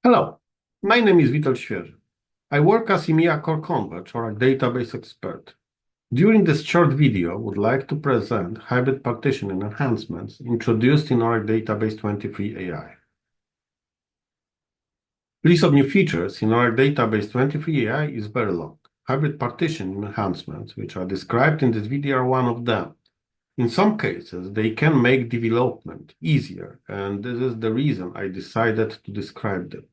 Hello, my name is Vital Świeży. I work as EMEA Core Converge or a database expert. During this short video, I would like to present hybrid partitioning enhancements introduced in our Database 23 AI. List of new features in our Database 23 AI is very long. Hybrid partitioning enhancements, which are described in this video, are one of them. In some cases, they can make development easier, and this is the reason I decided to describe them.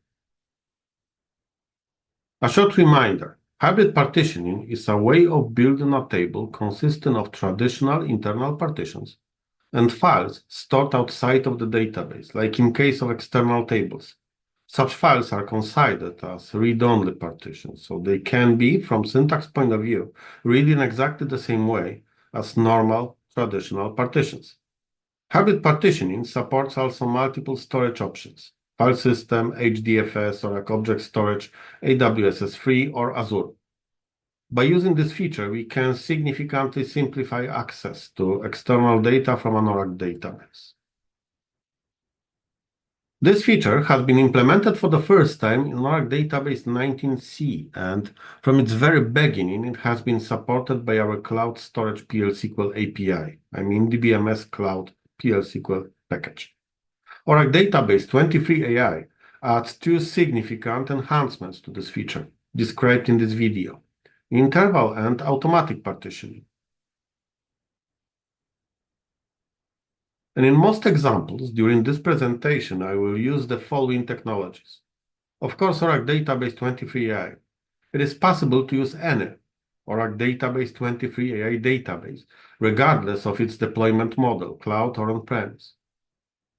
A short reminder, hybrid partitioning is a way of building a table consisting of traditional internal partitions and files stored outside of the database, like in case of external tables. Such files are considered as read-only partitions, so they can be, from syntax point of view, read in exactly the same way as normal traditional partitions. Hybrid partitioning supports also multiple storage options: file system, HDFS, or object storage, AWS S3, or Azure. By using this feature, we can significantly simplify access to external data from an Oracle database. This feature has been implemented for the first time in Oracle Database 19c, and from its very beginning, it has been supported by our Cloud Storage PL/SQL API, DBMS Cloud PL/SQL package. Oracle Database 23 AI adds two significant enhancements to this feature, described in this video: interval and automatic partitioning. And in most examples during this presentation, I will use the following technologies. Of course, Oracle Database 23 AI. It is possible to use any Oracle Database 23 AI database, regardless of its deployment model, cloud or on-premise.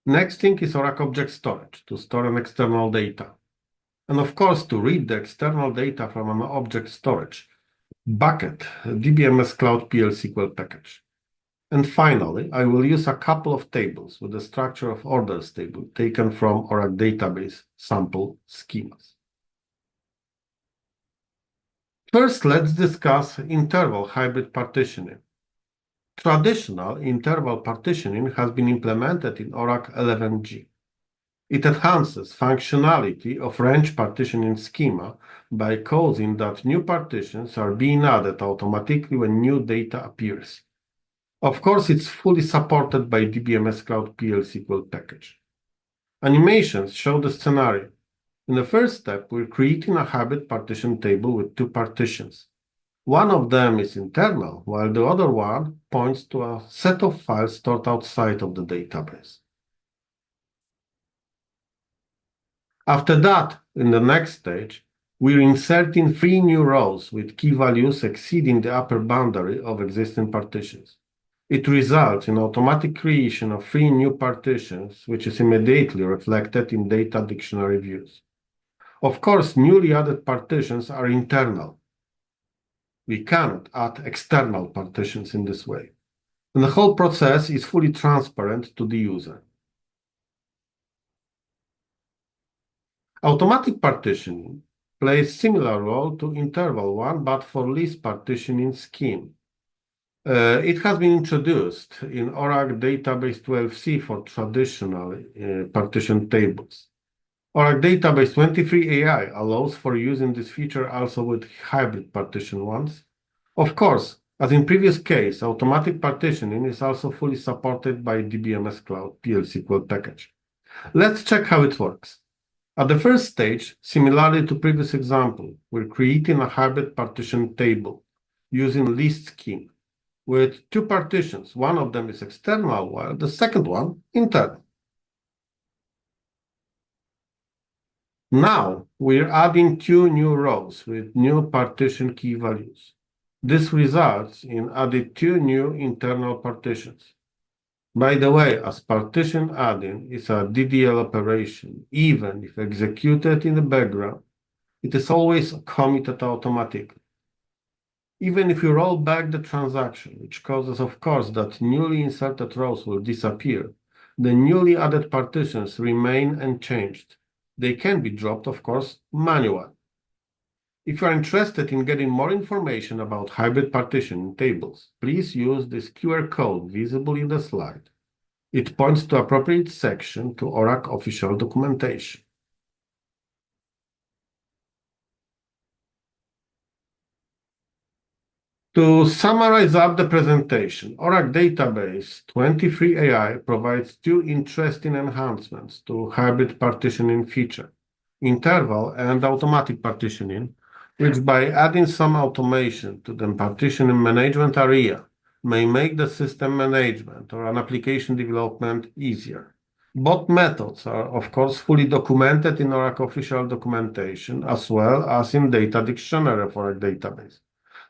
Next thing is Oracle Object Storage, to store an external data. And of course, to read the external data from an object storage bucket, DBMS Cloud PL/SQL package. And finally, I will use a couple of tables with the structure of orders table taken from Oracle Database sample schemas. First, let's discuss interval hybrid partitioning. Traditional interval partitioning has been implemented in Oracle 11g. It enhances functionality of range partitioning schema by causing that new partitions are being added automatically when new data appears. Of course, it's fully supported by DBMS Cloud PL/SQL package. Animations show the scenario. In the first step, we're creating a hybrid partition table with two partitions. One of them is internal, while the other one points to a set of files stored outside of the database. After that, in the next stage, we're inserting three new rows with key values exceeding the upper boundary of existing partitions. It results in automatic creation of three new partitions, which is immediately reflected in data dictionary views. Of course, newly added partitions are internal. We cannot add external partitions in this way. And the whole process is fully transparent to the user. Automatic partitioning plays similar role to interval one, but for list partitioning scheme. It has been introduced in Oracle Database 12c for traditional partition tables. Oracle Database 23 AI allows for using this feature also with hybrid partition ones. Of course, as in previous case, automatic partitioning is also fully supported by DBMS Cloud PL/SQL package. Let's check how it works. At the first stage, similarly to previous example, we're creating a hybrid partition table using list scheme with two partitions. One of them is external, while the second one internal. Now we're adding two new rows with new partition key values. This results in adding two new internal partitions. By the way, as partition adding is a DDL operation, even if executed in the background, it is always committed automatically. Even if you roll back the transaction, which causes, of course, that newly inserted rows will disappear, the newly added partitions remain unchanged. They can be dropped, of course, manually. If you are interested in getting more information about hybrid partition tables, please use this QR code visible in the slide. It points to appropriate section to Oracle official documentation. To summarize up the presentation, Oracle Database 23 AI provides two interesting enhancements to hybrid partitioning feature, interval and automatic partitioning, which by adding some automation to the partitioning management area may make the system management or an application development easier. Both methods are, of course, fully documented in Oracle official documentation as well as in data dictionary for a database.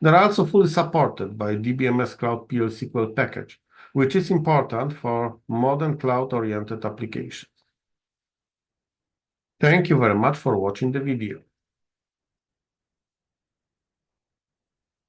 They're also fully supported by DBMS Cloud PL SQL package, which is important for modern cloud-oriented applications. Thank you very much for watching the video.